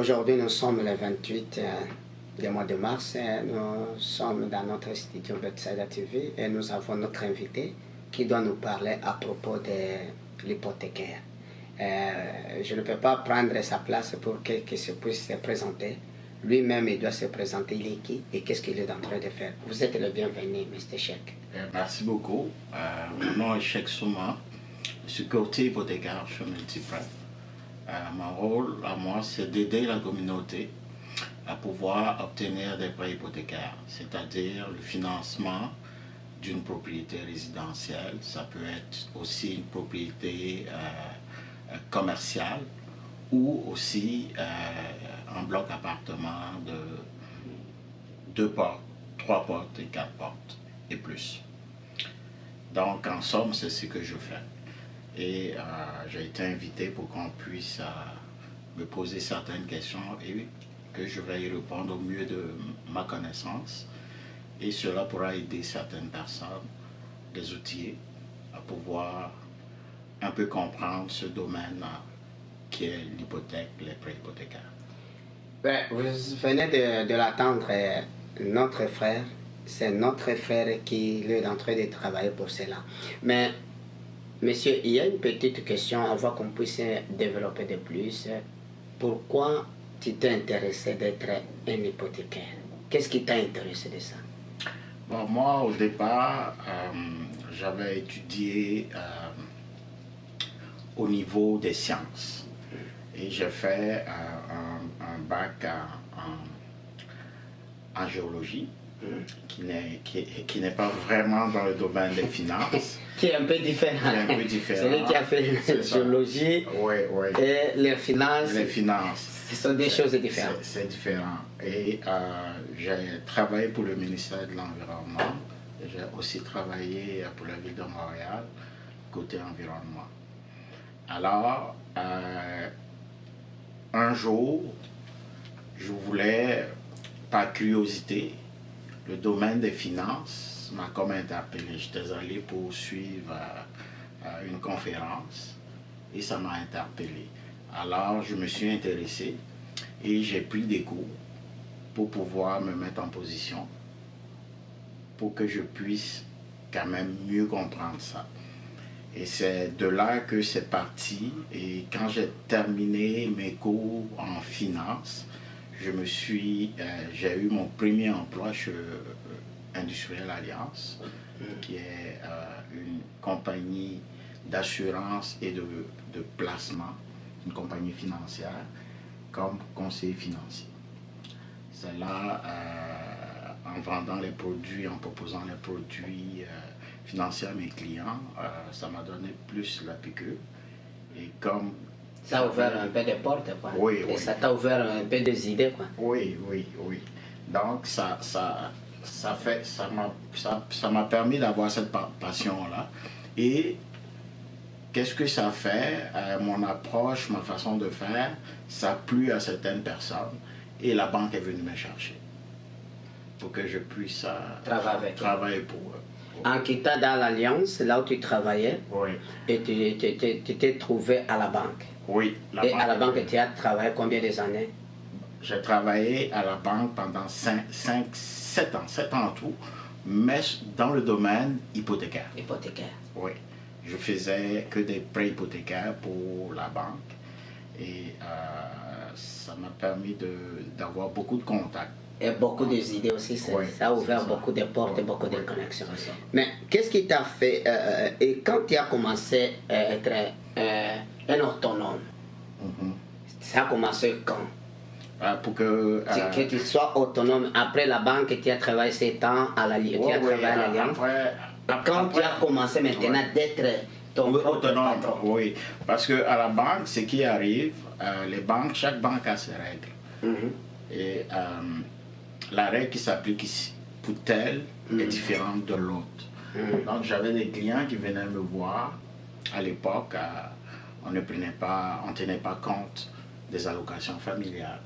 Aujourd'hui, nous sommes le 28 du mois de mars. Nous sommes dans notre studio Bethsaida TV et nous avons notre invité qui doit nous parler à propos de l'hypothécaire. Je ne peux pas prendre sa place pour qu'il puisse se présenter. Lui-même, il doit se présenter. Il est qui et qu'est-ce qu'il est en train de faire? Vous êtes le bienvenu, Mr. Cheikh. Merci beaucoup. Mon nom est Cheikh Souma. Je suis courtier hypothécaire chez Multiprêt. Mon rôle à moi, c'est d'aider la communauté à pouvoir obtenir des prêts hypothécaires, c'est-à-dire le financement d'une propriété résidentielle. Ça peut être aussi une propriété commerciale ou aussi un bloc appartement de 2 portes, 3 portes et 4 portes et plus. Donc, en somme, c'est ce que je fais. Et j'ai été invité pour qu'on puisse me poser certaines questions et que je vais y répondre au mieux de ma connaissance. Et cela pourra aider certaines personnes, des outils, à pouvoir un peu comprendre ce domaine qui est l'hypothèque, les prêts hypothécaires. Vous venez de l'attendre, notre frère. C'est notre frère qui est en train de travailler pour cela. Mais monsieur, il y a une petite question avant qu'on puisse développer de plus. Pourquoi tu t'es intéressé d'être un hypothécaire? Qu'est-ce qui t'a intéressé de ça? Bon, moi, au départ, j'avais étudié au niveau des sciences. Et j'ai fait un bac en géologie. Qui n'est pas vraiment dans le domaine des finances. Qui est un peu différent. Celui qui a fait la géologie et les finances. Les finances. Ce sont des choses différentes. C'est différent. Et j'ai travaillé pour le ministère de l'Environnement. J'ai aussi travaillé pour la ville de Montréal, côté environnement. Alors, un jour, je voulais, par curiosité, le domaine des finances m'a comme interpellé. J'étais allé pour suivre une conférence et ça m'a interpellé. Alors, je me suis intéressé et j'ai pris des cours pour pouvoir me mettre en position pour que je puisse quand même mieux comprendre ça. Et c'est de là que c'est parti. Et quand j'ai terminé mes cours en finance, j'ai eu mon premier emploi chez Industriel Alliance, qui est une compagnie d'assurance et de placement, une compagnie financière, comme conseiller financier. C'est là, en vendant les produits, en proposant les produits financiers à mes clients, ça m'a donné plus la piqûre. Et comme ça a ouvert un peu de portes, quoi. Oui, et ça t'a ouvert un peu des idées, quoi. Oui. Donc, ça m'a permis d'avoir cette passion-là. Et qu'est-ce que ça fait? Mon approche, ma façon de faire, ça a plu à certaines personnes. Et la banque est venue me chercher pour que je puisse travailler pour eux. En quittant dans l'Alliance, là où tu travaillais, et tu t'es trouvé à la banque. Oui. Et à la banque, tu as travaillé combien d'années? J'ai travaillé à la banque pendant 7 ans en tout, mais dans le domaine hypothécaire. Hypothécaire. Oui. Je faisais que des prêts hypothécaires pour la banque et ça m'a permis d'avoir beaucoup de contacts. Et beaucoup d'idées aussi, ça a ouvert beaucoup de portes et beaucoup de connexions. Mais qu'est-ce qui t'a fait, et quand tu as commencé à être un autonome, ça a commencé quand? Pour que tu sois autonome. Après la banque, tu as travaillé 7 ans à l'Alliance. Quand tu as commencé maintenant d'être ton autonome, patron. Oui, parce qu'à la banque, ce qui arrive, chaque banque a ses règles. Et la règle qui s'applique ici pour telle est différente de l'autre. Donc j'avais des clients qui venaient me voir. À l'époque, on ne tenait pas compte des allocations familiales.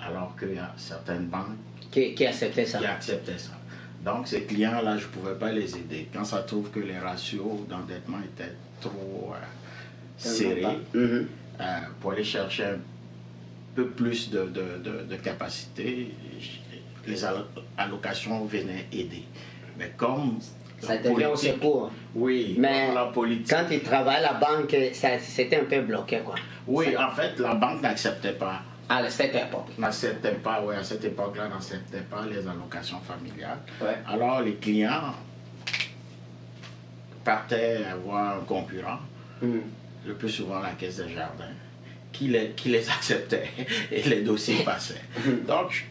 Alors qu'il y a certaines banques qui acceptaient ça. Donc ces clients-là, je ne pouvais pas les aider. Quand ça trouve que les ratios d'endettement étaient trop serrés, pour aller chercher peu plus de capacité, les allocations venaient aider. Mais comme ça devient au secours. Oui, mais comme la politique. Quand il travaille à la banque, c'était un peu bloqué, quoi. Oui, en fait, la banque n'acceptait pas. À cette époque. N'acceptait pas, oui, à cette époque-là, n'acceptait pas les allocations familiales. Ouais. Alors, les clients partaient voir un concurrent, le plus souvent la Caisse des Jardins, qui les acceptait et les dossiers passaient. Donc,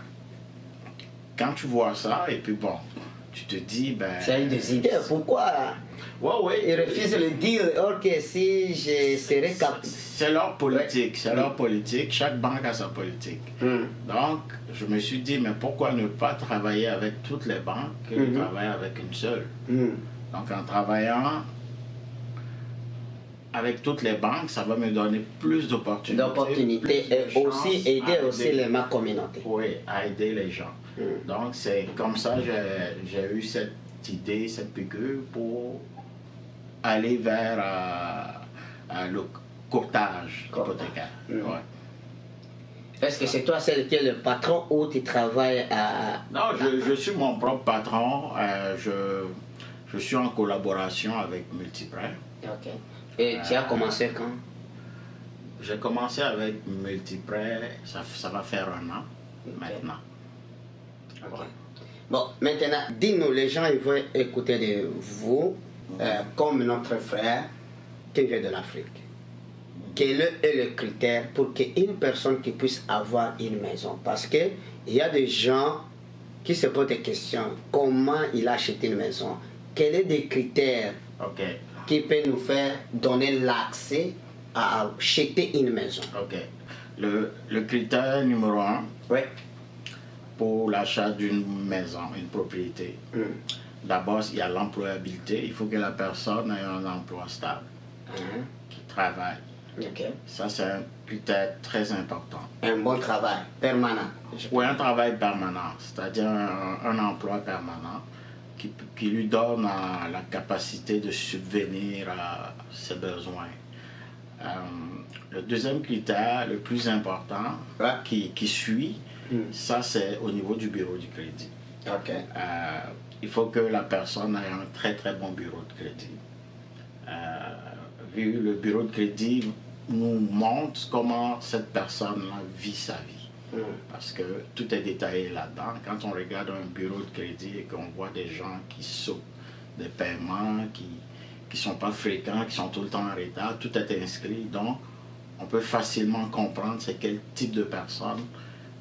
quand tu vois ça, et puis bon, tu te dis, ben... C'est des idées, pourquoi ils refusent le deal, or que si je serais capable... C'est leur politique, c'est leur politique, chaque banque a sa politique. Donc, je me suis dit, mais pourquoi ne pas travailler avec toutes les banques que de travailler avec une seule? Donc, en travaillant avec toutes les banques, ça va me donner plus d'opportunités. Et aussi aider aussi les ma communauté. Oui, à aider les gens. Donc, c'est comme ça que j'ai eu cette idée, cette piqûre pour aller vers le courtage hypothécaire. Ouais. Est-ce que c'est toi celle qui est le patron ou tu travailles à... Non, je suis mon propre patron. Je suis en collaboration avec Multiprêt. Ok. Et tu as commencé quand? J'ai commencé avec Multiprêt, ça va faire 1 an maintenant. Okay. Bon, maintenant, dis-nous, les gens ils vont écouter de vous comme notre frère qui vient de l'Afrique. Quel est le critère pour qu'une personne qui puisse avoir une maison? Parce qu'il y a des gens qui se posent des questions. Comment il a acheté une maison? Quels sont les critères qui peuvent nous faire donner l'accès à acheter une maison? Ok. Le critère numéro 1 pour l'achat d'une maison, une propriété, d'abord, il y a l'employabilité. Il faut que la personne ait un emploi stable, qui travaille. Ça, c'est un critère très important. Un bon travail permanent. Oui, un travail permanent, c'est-à-dire un emploi permanent qui lui donne la capacité de subvenir à ses besoins. Le deuxième critère, le plus important, qui suit, ça c'est au niveau du bureau du crédit. Il faut que la personne ait un très très bon bureau de crédit. Le bureau de crédit nous montre comment cette personne-là vit sa vie. Parce que tout est détaillé là-dedans. Quand on regarde un bureau de crédit et qu'on voit des gens qui sautent des paiements, qui ne sont pas fréquents, qui sont tout le temps en retard, tout est inscrit. Donc, on peut facilement comprendre c'est quel type de personne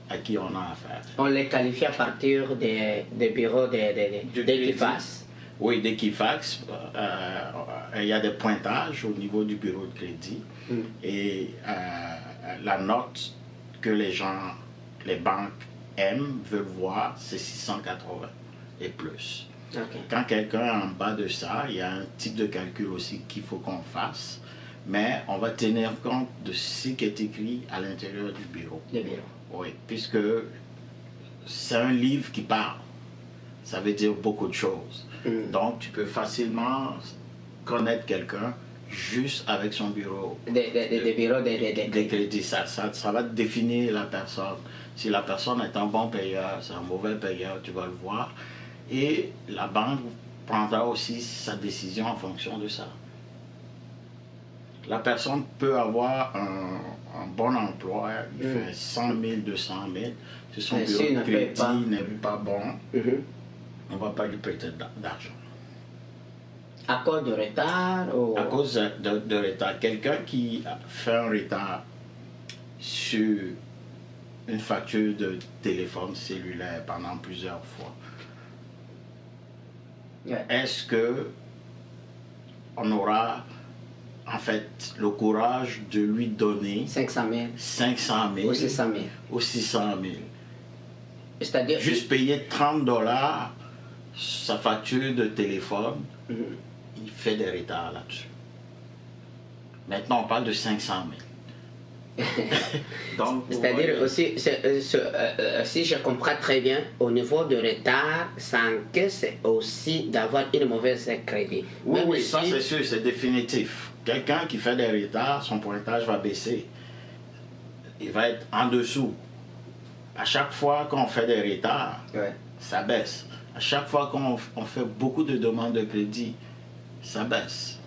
à qui on a affaire. On les qualifie à partir des bureaux d'Equifax. Oui, d'Equifax. Il y a des pointages au niveau du bureau de crédit. Et la note que les banques aiment, veulent voir, c'est 680 et plus. Quand quelqu'un est en bas de ça, il y a un type de calcul aussi qu'il faut qu'on fasse. Mais on va tenir compte de ce qui est écrit à l'intérieur du bureau. Oui, puisque c'est un livre qui parle. Ça veut dire beaucoup de choses. Donc, tu peux facilement connaître quelqu'un juste avec son bureau. Des crédits. Ça va définir la personne. Si la personne est un bon payeur, c'est un mauvais payeur, tu vas le voir. Et la banque prendra aussi sa décision en fonction de ça. La personne peut avoir un bon emploi, il fait 100 000, 200 000. Si son bureau de crédit n'est pas bon, on ne va pas lui prêter d'argent. À cause de retard À cause de retard. Quelqu'un qui fait un retard sur une facture de téléphone cellulaire pendant plusieurs fois, est-ce que on aura en fait le courage de lui donner 500 000 ou 600 000 C'est-à-dire juste payer $30 sa facture de téléphone, il fait des retards là-dessus. Maintenant on parle de 500 000. C'est-à-dire aussi, si je comprends très bien, au niveau de retard, ça encaisse aussi d'avoir une mauvaise crédit. Oui, ça c'est sûr, c'est définitif. Quelqu'un qui fait des retards, son pointage va baisser. il va être en dessous. À chaque fois qu'on fait des retards, ça baisse. À chaque fois qu'on fait beaucoup de demandes de crédit, ça baisse.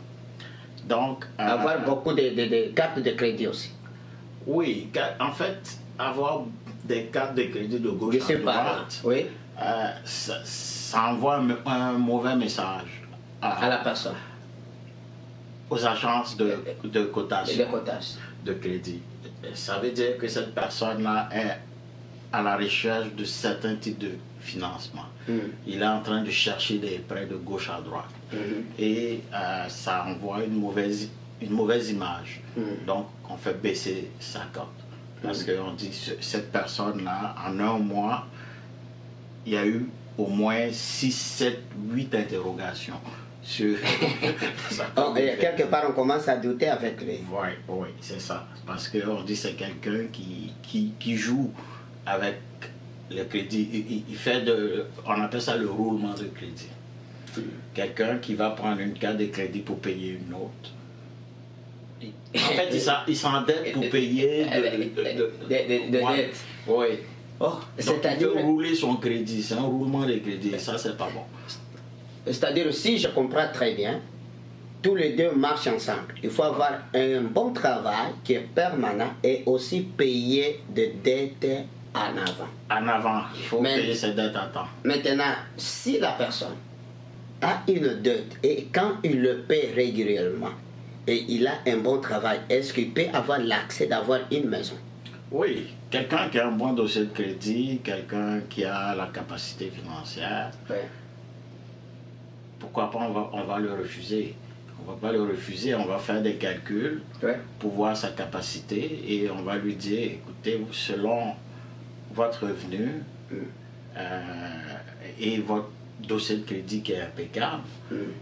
Donc, avoir beaucoup de cartes de crédit aussi. Oui, en fait, avoir des cartes de crédit de gauche à droite, oui. ça envoie un mauvais message à la personne, aux agences de cotation de crédit. Ça veut dire que cette personne-là est à la recherche de certains types de financement. Il est en train de chercher des prêts de gauche à droite. Et ça envoie une mauvaise image. Donc, on fait baisser sa cote. Parce qu'on dit cette personne-là, en un mois, il y a eu au moins 6, 7, 8 interrogations sur et quelque part, on commence à douter avec lui. Oui, c'est ça. Parce qu'on dit c'est quelqu'un qui joue avec le crédit. Il fait on appelle ça le roulement de crédit. Quelqu'un qui va prendre une carte de crédit pour payer une autre. En fait, il s'endette pour payer de dettes. Oui. Oh, donc, il peut rouler son crédit, c'est un roulement de crédit, ça c'est pas bon. C'est-à-dire, si je comprends très bien, tous les deux marchent ensemble. Il faut avoir un bon travail qui est permanent et aussi payer des dettes en avant. En avant, il faut payer ses dettes à temps. Maintenant, si la personne a une dette et quand il le paie régulièrement et il a un bon travail, est-ce qu'il peut avoir l'accès d'avoir une maison? Oui, quelqu'un qui a un bon dossier de crédit, quelqu'un qui a la capacité financière, pourquoi pas on va le refuser. On ne va pas le refuser, on va faire des calculs pour voir sa capacité et on va lui dire, écoutez, selon votre revenu et votre dossier de crédit qui est impeccable,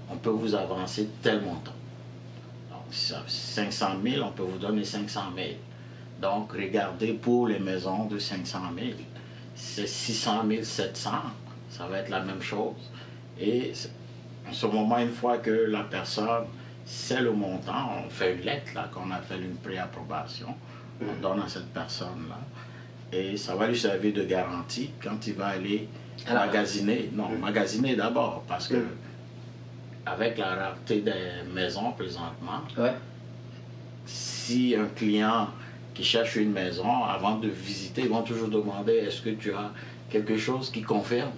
on peut vous avancer tel montant. Donc, 500 000, on peut vous donner 500 000. Donc, regardez pour les maisons de 500 000, c'est 600 000, 700, ça va être la même chose. Et en ce moment, une fois que la personne sait le montant, on fait une lettre là qu'on appelle une préapprobation, on donne à cette personne-là. Et ça va lui servir de garantie quand il va aller magasiner. Non, magasiner d'abord, parce que avec la rareté des maisons présentement, si un client qui cherche une maison, avant de visiter, ils vont toujours demander est-ce que tu as quelque chose qui confirme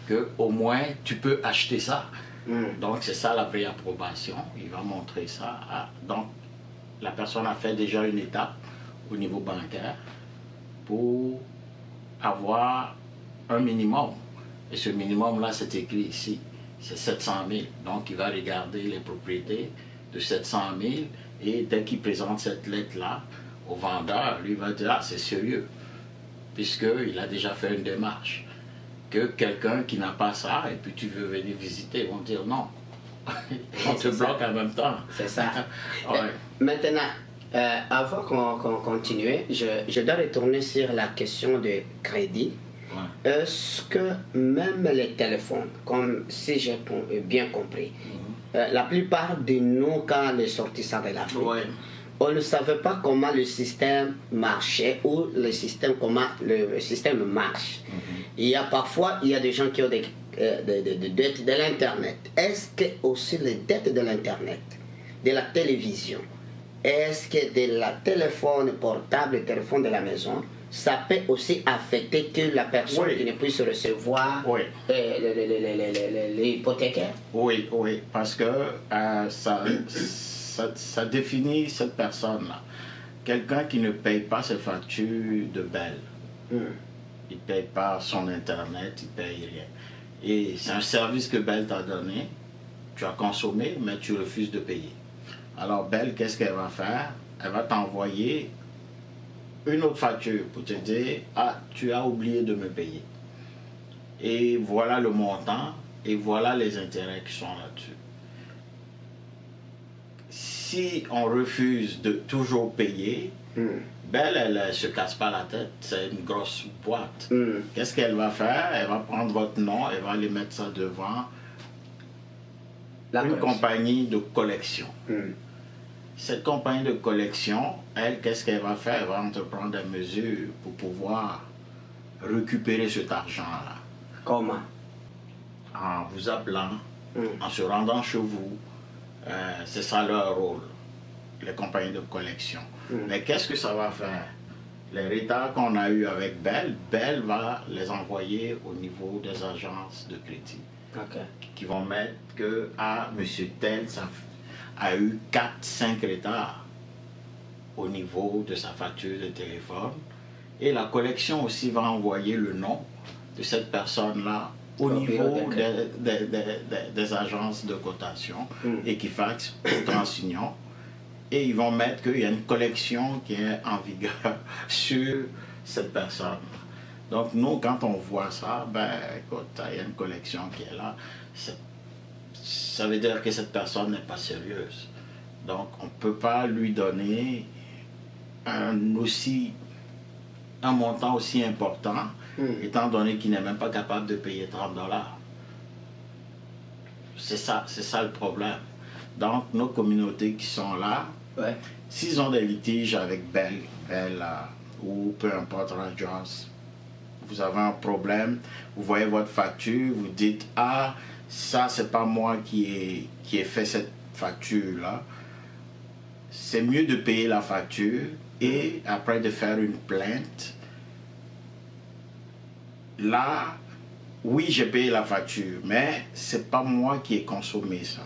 que au moins tu peux acheter ça. Donc c'est ça la préapprobation, il va montrer ça. Donc la personne a fait déjà une étape au niveau bancaire pour avoir un minimum. Et ce minimum-là, c'est écrit ici, c'est 700 000. Donc il va regarder les propriétés de 700 000 et dès qu'il présente cette lettre-là au vendeur, lui va dire, ah, c'est sérieux, puisqu'il a déjà fait une démarche. Que quelqu'un qui n'a pas ça et puis tu veux venir visiter, ils vont dire non. On te bloque en même temps. C'est ça. Maintenant, avant qu'on continue, je dois retourner sur la question de crédit. Est-ce que même les téléphones, comme si j'ai bien compris, la plupart de nous, quand les sortissants de l'Afrique, on ne savait pas comment le système marchait ou comment le système marche. Il y a parfois des gens qui ont des dettes de l'Internet. Est-ce que aussi les dettes de l'Internet, de la télévision, est-ce que de la téléphone portable, le téléphone de la maison, ça peut aussi affecter que la personne qui ne puisse recevoir l'hypothécaire? Oui, parce que ça définit cette personne-là. Quelqu'un qui ne paye pas ses factures de Bell, il ne paye pas son Internet, il ne paye rien. Et c'est un service que Bell t'a donné, tu as consommé, mais tu refuses de payer. Alors Bell, qu'est-ce qu'elle va faire? Elle va t'envoyer une autre facture pour te dire, ah, tu as oublié de me payer. Et voilà le montant, et voilà les intérêts qui sont là-dessus. Si on refuse de toujours payer, Belle, elle ne se casse pas la tête, c'est une grosse boîte. Qu'est-ce qu'elle va faire? Elle va prendre votre nom, elle va aller mettre ça devant une compagnie de collection. Cette compagnie de collection, elle, qu'est-ce qu'elle va faire? Elle va entreprendre des mesures pour pouvoir récupérer cet argent-là. Comment? En vous appelant, en se rendant chez vous. C'est ça leur rôle, les compagnies de collection. Mais qu'est-ce que ça va faire? Les retards qu'on a eu avec Bell va les envoyer au niveau des agences de crédit. Okay. Qui vont mettre que monsieur tel ça a eu 4-5 retards au niveau de sa facture de téléphone. Et la collection aussi va envoyer le nom de cette personne-là au niveau des agences de cotation, Equifax ou TransUnion. Et ils vont mettre qu'il y a une collection qui est en vigueur sur cette personne. Donc nous, quand on voit ça, écoute, il y a une collection qui est là. Ça veut dire que cette personne n'est pas sérieuse. Donc on ne peut pas lui donner un montant aussi important, étant donné qu'il n'est même pas capable de payer 30 $. C'est ça le problème. Donc nos communautés qui sont là, s'ils ont des litiges avec Bell ou peu importe Rogers, vous avez un problème, vous voyez votre facture, vous dites ça c'est pas moi qui ai fait cette facture là. C'est mieux de payer la facture et après de faire une plainte. Là, oui, j'ai payé la facture, mais c'est pas moi qui ai consommé ça.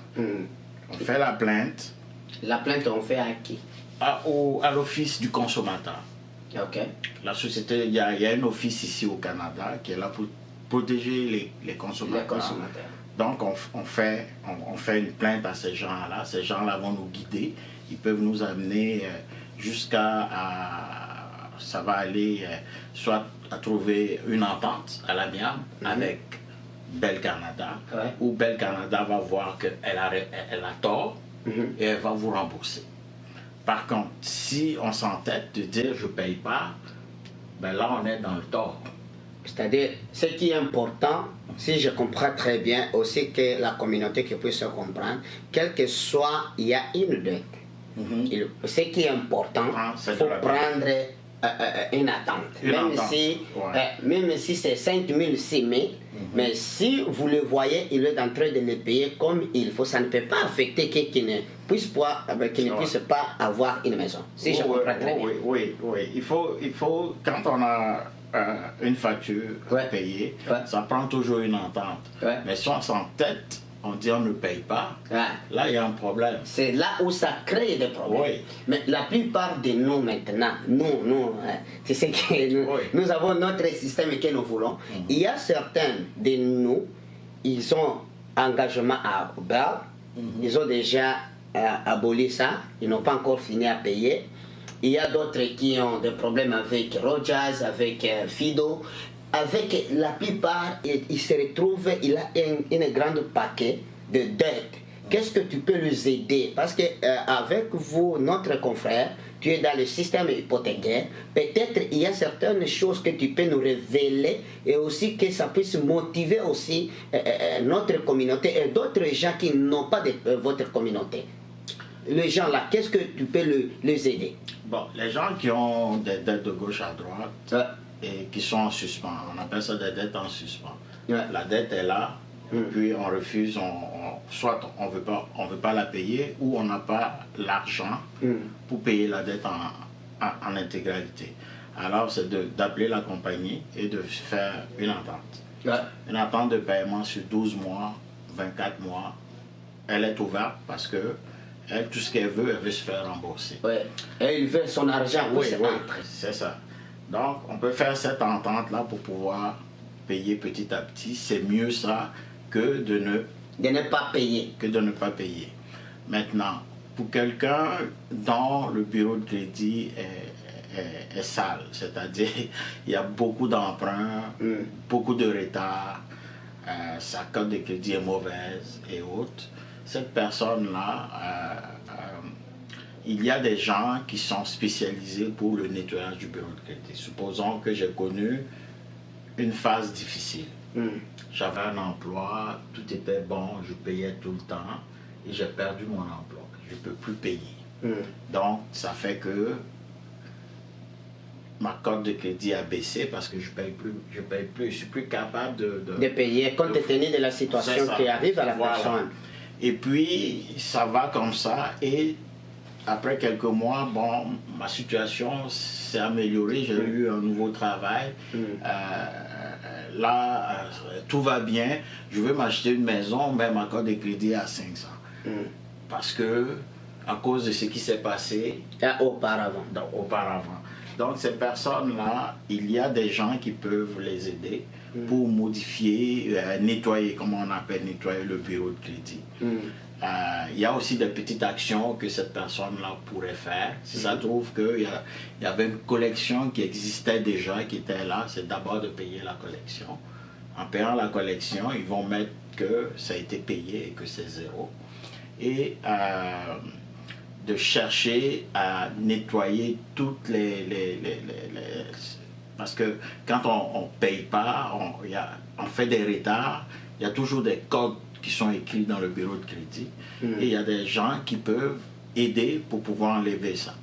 On fait la plainte. La plainte, on fait à qui? À l'Office du consommateur. Ok. La société, il y a un office ici au Canada qui est là pour protéger les consommateurs. Donc, on fait une plainte à ces gens-là. Ces gens-là vont nous guider. Ils peuvent nous amener jusqu'à... ça va aller soit à trouver une entente à l'amiable avec Bell Canada, où Bell Canada va voir qu'elle a tort et elle va vous rembourser. Par contre, si on s'entête de dire je ne paye pas, là on est dans le tort. C'est-à-dire, ce qui est important, si je comprends très bien, aussi que la communauté qui puisse se comprendre, quel que soit, il y a une dette. Ce qui est important, il faut prendre une attente. Même si c'est 5 000, 6 000, mais si vous le voyez, il est en train de le payer comme il faut. Ça ne peut pas affecter quelqu'un qui ne puisse pas avoir une maison. Si je comprends très bien. Oui. Il faut quand on a une facture à payer, ça prend toujours une entente. Mais si on s'entête, on dit on ne paye pas, là il y a un problème. C'est là où ça crée des problèmes. Mais la plupart de nous maintenant, nous c'est ce que nous avons notre système que nous voulons. Il y a certains de nous, ils ont engagement à Bell, ils ont déjà aboli ça, ils n'ont pas encore fini à payer. Il y a d'autres qui ont des problèmes avec Rogers, avec Fido. Avec la plupart, il se retrouve, il a un grand paquet de dettes. Qu'est-ce que tu peux les aider? Parce que avec vous, notre confrère, tu es dans le système hypothécaire. Peut-être il y a certaines choses que tu peux nous révéler et aussi que ça puisse motiver aussi notre communauté et d'autres gens qui n'ont pas de votre communauté. Les gens là, qu'est-ce que tu peux les aider? Bon, les gens qui ont des dettes de gauche à droite et qui sont en suspens, on appelle ça des dettes en suspens. La dette est là, puis on refuse, soit on veut pas la payer ou on n'a pas l'argent pour payer la dette en intégralité. Alors c'est d'appeler la compagnie et de faire une entente. Une entente de paiement sur 12 mois, 24 mois, elle est ouverte parce que elle, tout ce qu'elle veut, elle veut se faire rembourser. Elle veut son argent. C'est ça. Donc, on peut faire cette entente-là pour pouvoir payer petit à petit. C'est mieux ça que de ne pas payer. Maintenant, pour quelqu'un dont le bureau de crédit est sale, c'est-à-dire il y a beaucoup d'emprunts, beaucoup de retard, sa cote de crédit est mauvaise et autres, cette personne-là, il y a des gens qui sont spécialisés pour le nettoyage du bureau de crédit. Supposons que j'ai connu une phase difficile. J'avais un emploi, tout était bon, je payais tout le temps et j'ai perdu mon emploi. Je ne peux plus payer. Donc, ça fait que ma cote de crédit a baissé parce que je paye plus, je suis plus capable de payer compte tenu de la situation qui arrive à la personne. Et puis, ça va comme ça et après quelques mois, bon, ma situation s'est améliorée, j'ai eu un nouveau travail. Là, tout va bien. Je veux m'acheter une maison, mais ma cote de crédit est à 500. Parce que, à cause de ce qui s'est passé auparavant. Donc, ces personnes-là, il y a des gens qui peuvent les aider pour modifier, nettoyer, comme on appelle nettoyer le bureau de crédit. Il y a aussi des petites actions que cette personne-là pourrait faire. Si ça trouve qu'il y avait une collection qui existait déjà, qui était là, c'est d'abord de payer la collection. En payant la collection, ils vont mettre que ça a été payé et que c'est zéro. Et de chercher à nettoyer toutes parce que quand on ne paye pas, on fait des retards, il y a toujours des codes qui sont écrits dans le bureau de crédit. Et il y a des gens qui peuvent aider pour pouvoir enlever ça.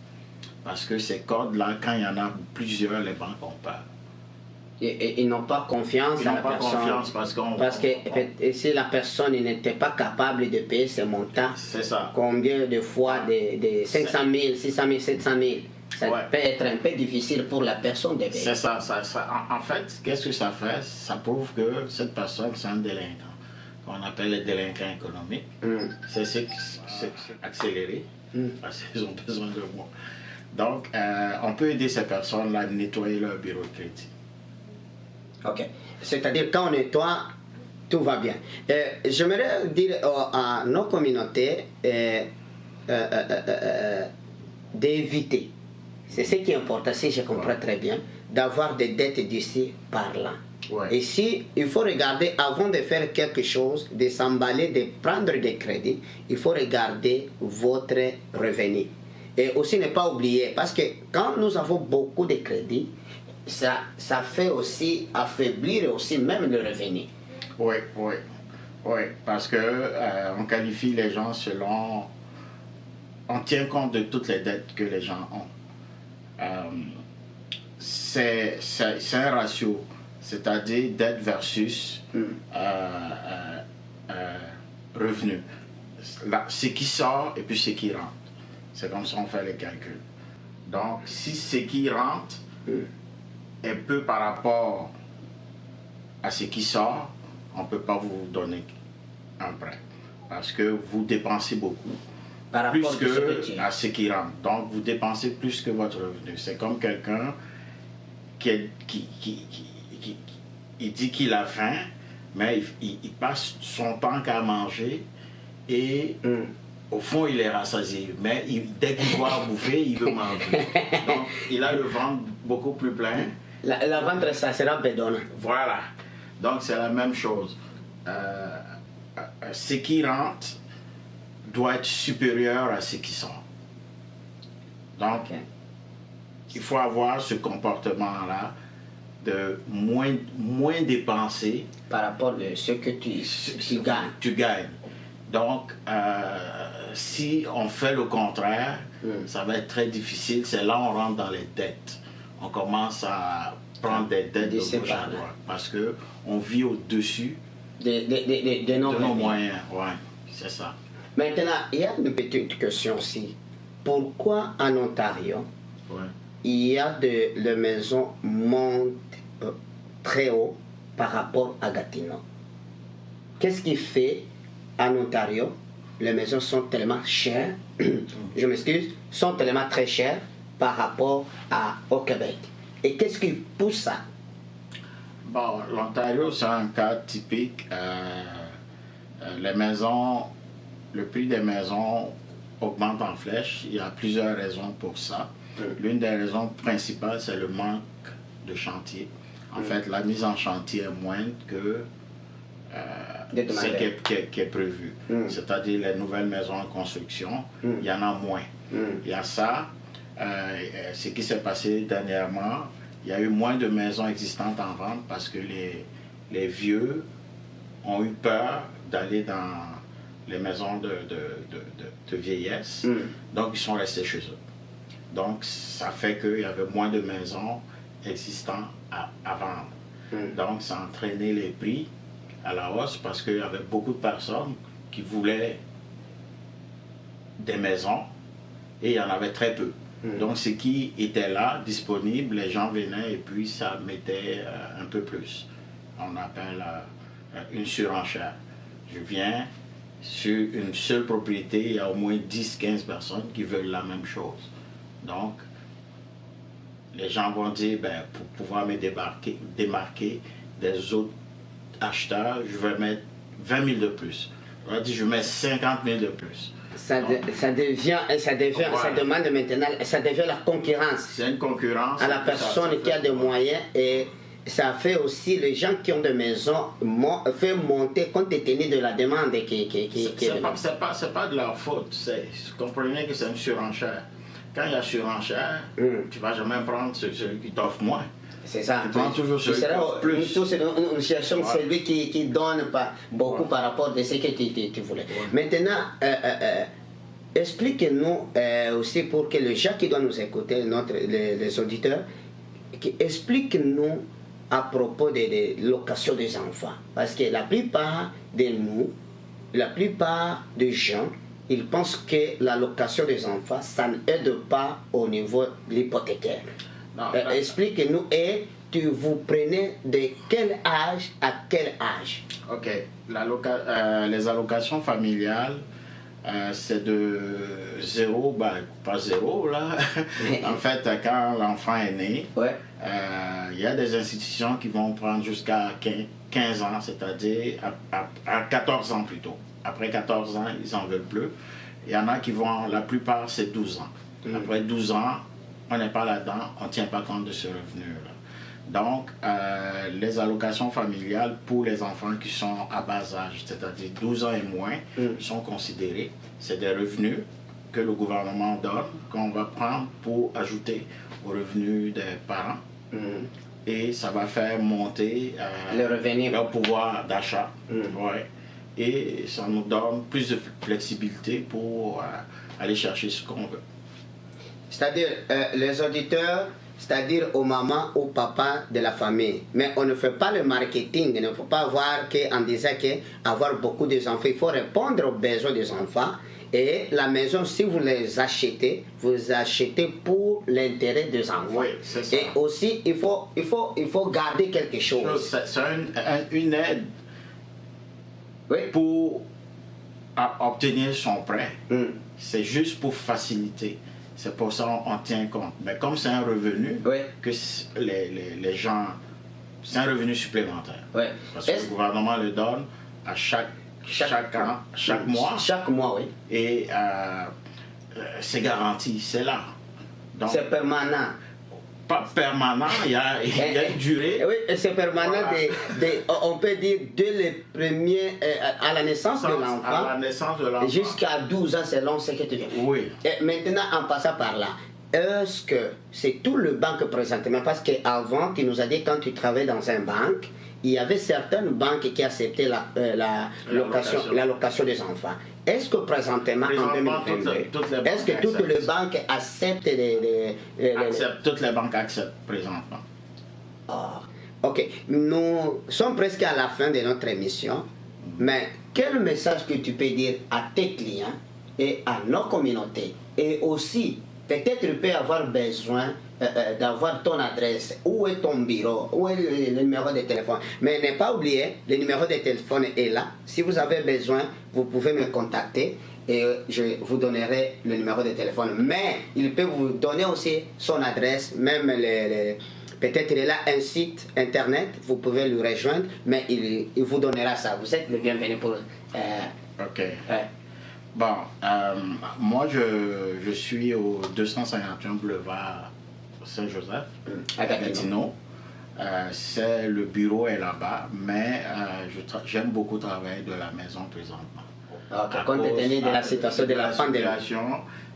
Parce que ces codes-là, quand il y en a plusieurs, les banques ont peur. Ils n'ont pas confiance dans la personne. Confiance parce que si la personne n'était pas capable de payer ce montant, c'est ça. Combien de fois de 500 000, 600 000, 700 000, ça peut être un peu difficile pour la personne de payer. C'est ça. En fait, qu'est-ce que ça fait? Ça prouve que cette personne, c'est un délinquant. On appelle les délinquants économiques. C'est accéléré parce qu'ils ont besoin de moi. Donc, on peut aider ces personnes-là à nettoyer leur bureau de crédit. Ok. C'est-à-dire, quand on nettoie, tout va bien. J'aimerais dire à nos communautés d'éviter, c'est ce qui est important, si je comprends très bien, d'avoir des dettes d'ici par là. Et si il faut regarder, avant de faire quelque chose, de s'emballer, de prendre des crédits, il faut regarder votre revenu. Et aussi ne pas oublier, parce que quand nous avons beaucoup de crédits, ça fait aussi affaiblir aussi même le revenu. Oui, parce que on qualifie les gens selon... On tient compte de toutes les dettes que les gens ont. C'est un ratio, c'est-à-dire dette versus revenu. Ce qui sort et puis ce qui rentre. C'est comme ça qu'on fait les calculs. Donc, si ce qui rentre est peu par rapport à ce qui sort, on ne peut pas vous donner un prêt. Parce que vous dépensez beaucoup. Par plus rapport à ce qui rentre. Donc, vous dépensez plus que votre revenu. C'est comme quelqu'un qui dit qu'il a faim, mais il passe son temps qu'à manger et au fond, il est rassasié. Mais dès qu'il voit bouffer, il veut manger. Donc, il a le ventre beaucoup plus plein. La ventre, ça sera bédonnant. Voilà. Donc, c'est la même chose. Ce qui rentre doit être supérieur à ce qui sort. Donc, il faut avoir ce comportement-là de moins dépenser par rapport à ce que tu gagnes. Donc, si on fait le contraire, ça va être très difficile. C'est là où on rentre dans les dettes. On commence à prendre des dettes de gauche à droite parce qu'on vit au-dessus de nos moyens. Ouais, c'est ça. Maintenant, il y a une petite question aussi. Pourquoi en Ontario, il y a les maisons montent très haut par rapport à Gatineau? Qu'est-ce qui fait en Ontario, les maisons sont tellement chères, je m'excuse, sont tellement très chères par rapport au Québec? Et qu'est-ce qui pousse ça? Bon, l'Ontario, c'est un cas typique. Les maisons, le prix des maisons augmente en flèche. Il y a plusieurs raisons pour ça. L'une des raisons principales, c'est le manque de chantier. En fait, la mise en chantier est moindre que ce qui est prévu. C'est-à-dire les nouvelles maisons en construction, il y en a moins. Il y a ça. Ce qui s'est passé dernièrement, il y a eu moins de maisons existantes en vente parce que les vieux ont eu peur d'aller dans les maisons de vieillesse. Donc, ils sont restés chez eux. Donc, ça fait qu'il y avait moins de maisons existantes à vendre. Donc, ça a entraîné les prix à la hausse parce qu'il y avait beaucoup de personnes qui voulaient des maisons et il y en avait très peu. Donc, ce qui était là, disponible, les gens venaient et puis ça mettait un peu plus. On appelle une surenchère. Je viens sur une seule propriété, il y a au moins 10-15 personnes qui veulent la même chose. Donc, les gens vont dire, ben, pour pouvoir me démarquer des autres acheteurs, je vais mettre 20 000 de plus. On va dire, je mets 50 000 de plus. Ça demande maintenant, ça devient la concurrence. C'est une concurrence. À la personne qui a des moyens et ça fait aussi les gens qui ont des maisons fait monter compte tenu de la demande C'est pas de leur faute. Vous comprenez que c'est une surenchère. Quand il y a surenchère, tu ne vas jamais prendre celui qui t'offre moins. C'est ça. Tu prends toujours celui qui t'offre plus. Nous cherchons celui qui donne pas beaucoup par rapport à ce que tu voulais. Maintenant, explique-nous aussi pour que les gens qui doivent nous écouter, les auditeurs, explique-nous à propos des locations des enfants. Parce que la plupart de nous, la plupart des gens, ils pensent que la location des enfants, ça n'aide pas au niveau de l'hypothécaire. Explique-nous et vous prenez de quel âge à quel âge? Ok, les allocations familiales, c'est de 0, pas 0 là. En fait, quand l'enfant est né, il y a des institutions qui vont prendre jusqu'à 15 ans, c'est-à-dire à 14 ans plutôt. Après 14 ans, ils n'en veulent plus. Il y en a qui vont, la plupart, c'est 12 ans. Après 12 ans, on n'est pas là-dedans, on ne tient pas compte de ce revenu-là. Donc, les allocations familiales pour les enfants qui sont à bas âge, c'est-à-dire 12 ans et moins, sont considérés. C'est des revenus que le gouvernement donne, qu'on va prendre pour ajouter aux revenus des parents. Et ça va faire monter leur pouvoir d'achat. Et ça nous donne plus de flexibilité pour aller chercher ce qu'on veut. C'est-à-dire, les auditeurs, c'est-à-dire aux mamans, aux papas de la famille. Mais on ne fait pas le marketing, il ne faut pas voir qu'en disant qu'avoir beaucoup d'enfants, il faut répondre aux besoins des enfants. Et la maison, si vous les achetez, vous achetez pour l'intérêt des enfants. Oui, c'est ça. Et aussi, il faut garder quelque chose. C'est une aide pour obtenir son prêt. C'est juste pour faciliter. C'est pour ça qu'on tient compte. Mais comme c'est un revenu, que les gens, c'est un revenu supplémentaire. Parce que le gouvernement le donne à chaque mois. Chaque mois, oui. Et c'est garanti, c'est là. C'est permanent. Pas permanent, il y a une durée. Oui, c'est permanent, on peut dire, dès les premiers, à la naissance de l'enfant, jusqu'à 12 ans, selon ce que tu viens. Oui. Et maintenant, en passant par là, est-ce que c'est tout le banque présentement? Parce qu'avant, tu nous as dit, quand tu travaillais dans une banque, il y avait certaines banques qui acceptaient la location des enfants. Est-ce que présentement, en 2022, est-ce que toutes les banques acceptent toutes les banques acceptent présentement. Ok, nous sommes presque à la fin de notre émission, mais quel message que tu peux dire à tes clients et à nos communautés? Et aussi, peut-être tu peux avoir besoin d'avoir ton adresse, où est ton bureau, où est le numéro de téléphone. Mais ne pas oublier, le numéro de téléphone est là. Si vous avez besoin, vous pouvez me contacter et je vous donnerai le numéro de téléphone. Mais il peut vous donner aussi son adresse, même peut-être il a un site internet, vous pouvez le rejoindre, mais il vous donnera ça. Vous êtes le bienvenu pour... Ok. Bon, moi je suis au 251 boulevard Saint-Joseph, à Gatineau. C'est le bureau est là-bas, mais j'aime beaucoup travailler de la maison présentement. Compte tenu de la situation de la pandémie.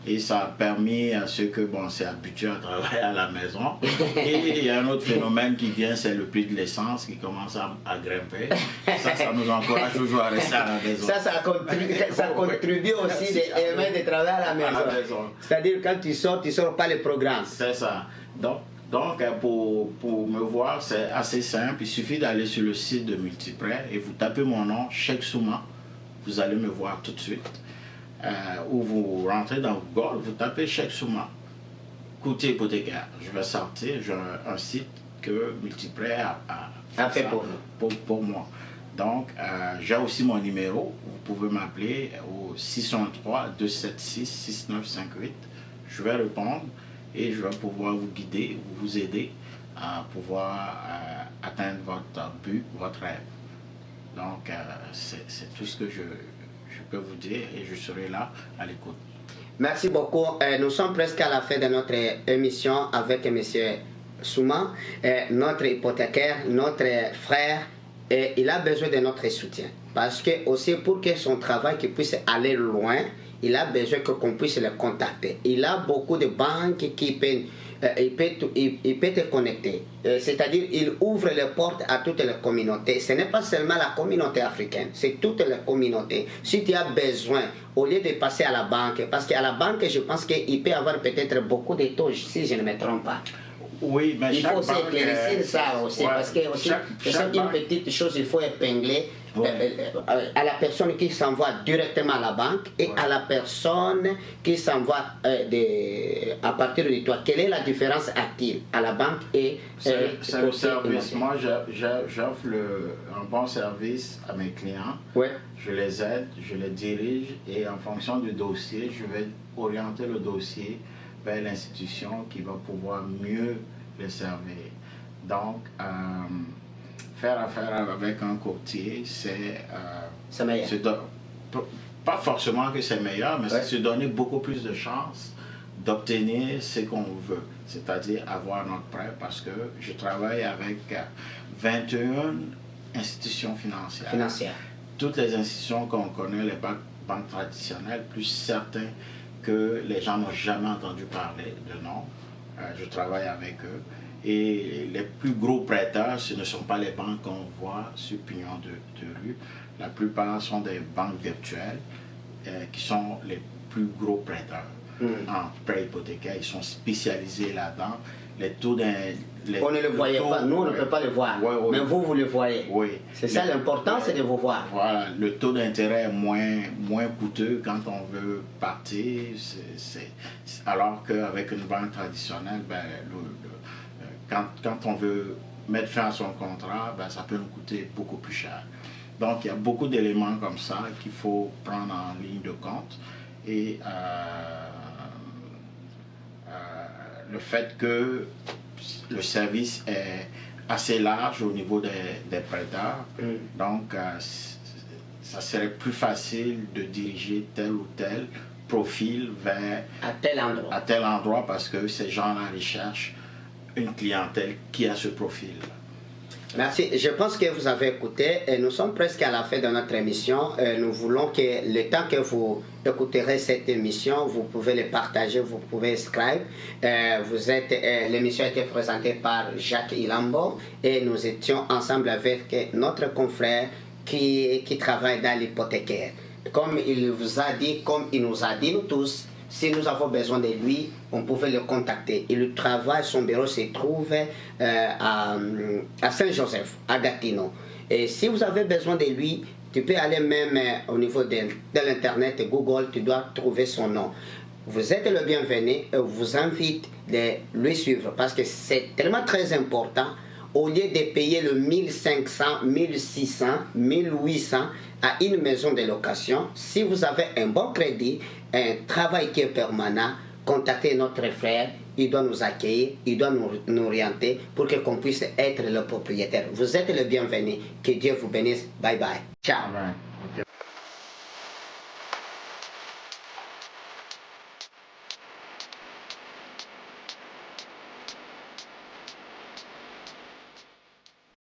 Et ça a permis à ceux que, bon, c'est habitué à travailler à la maison. Et il y a un autre phénomène qui vient, c'est le prix de l'essence qui commence à grimper. Ça nous encourage toujours à rester à la maison. Ça contribue aussi des éléments de travail à la maison. C'est-à-dire quand tu sors pas le programme. C'est ça. Donc pour me voir, c'est assez simple. Il suffit d'aller sur le site de Multiprêt et vous tapez mon nom, Cheikh Souma. Vous allez me voir tout de suite. Ou vous rentrez dans Google, vous tapez Cheikh Souma, courtier hypothécaire. Je vais sortir, j'ai un site que Multiprêt a fait pour moi. Donc, j'ai aussi mon numéro. Vous pouvez m'appeler au 613-276-6958. Je vais répondre et je vais pouvoir vous guider, vous aider à pouvoir atteindre votre but, votre rêve. Donc, c'est tout ce que je peux vous dire et je serai là à l'écoute. Merci beaucoup. Nous sommes presque à la fin de notre émission avec M. Souma, notre hypothécaire, notre frère, et il a besoin de notre soutien. Parce que aussi pour que son travail puisse aller loin, il a besoin qu'on puisse le contacter. Il a beaucoup de banques qui peuvent... il peut te connecter. C'est-à-dire, il ouvre les portes à toutes les communautés. Ce n'est pas seulement la communauté africaine, c'est toutes les communautés. Si tu as besoin, au lieu de passer à la banque, parce qu'à la banque, je pense qu'il peut y avoir peut-être beaucoup de taux, si je ne me trompe pas. Oui, mais il faut aussi éclaircir ça aussi, parce que aussi, c'est une petite chose, il faut épingler à la personne qui s'envoie directement à la banque et à la personne qui s'envoie à partir de toi. Quelle est la différence a-t-il à la banque et c'est le service. Moi, j'offre un bon service à mes clients. Ouais. Je les aide, je les dirige et en fonction du dossier, je vais orienter le dossier vers l'institution qui va pouvoir mieux les servir. Donc, faire affaire avec un courtier, c'est pas forcément que c'est meilleur, mais c'est se donner beaucoup plus de chances d'obtenir ce qu'on veut, c'est-à-dire avoir notre prêt, parce que je travaille avec 21 institutions financières. Toutes les institutions qu'on connaît, les banques traditionnelles, plus certains que les gens n'ont jamais entendu parler de nom. Je travaille avec eux. Et les plus gros prêteurs, ce ne sont pas les banques qu'on voit sur pignon de rue. La plupart sont des banques virtuelles qui sont les plus gros prêteurs en prêt hypothécaire. Ils sont spécialisés là-dedans. Les taux on ne le voyait pas, nous on ne peut pas le voir, mais vous le voyez. Oui. C'est ça l'important, c'est de vous voir. Voilà, le taux d'intérêt est moins coûteux quand on veut partir, alors qu'avec une banque traditionnelle, quand on veut mettre fin à son contrat, ça peut nous coûter beaucoup plus cher. Donc il y a beaucoup d'éléments comme ça qu'il faut prendre en ligne de compte. Et le fait que le service est assez large au niveau des prêteurs, donc ça serait plus facile de diriger tel ou tel profil vers à tel endroit parce que ces gens-là recherchent une clientèle qui a ce profil. Merci. Je pense que vous avez écouté et nous sommes presque à la fin de notre émission. Nous voulons que le temps que vous écouterez cette émission, vous pouvez le partager, vous pouvez subscribe. L'émission a été présentée par Jacques Ilambo et nous étions ensemble avec notre confrère qui travaille dans l'hypothécaire. Comme il vous a dit, comme il nous a dit nous tous, si nous avons besoin de lui, on pouvait le contacter. Il travaille, son bureau se trouve à Saint-Joseph, à Gatineau. Et si vous avez besoin de lui, tu peux aller même au niveau de l'internet, Google, tu dois trouver son nom. Vous êtes le bienvenu et je vous invite de lui suivre parce que c'est tellement très important. Au lieu de payer le 1500, 1600, 1800 à une maison de location, si vous avez un bon crédit, un travail qui est permanent, contactez notre frère, il doit nous accueillir, il doit nous orienter pour qu'on puisse être le propriétaire. Vous êtes le bienvenu, que Dieu vous bénisse, bye bye. Ciao.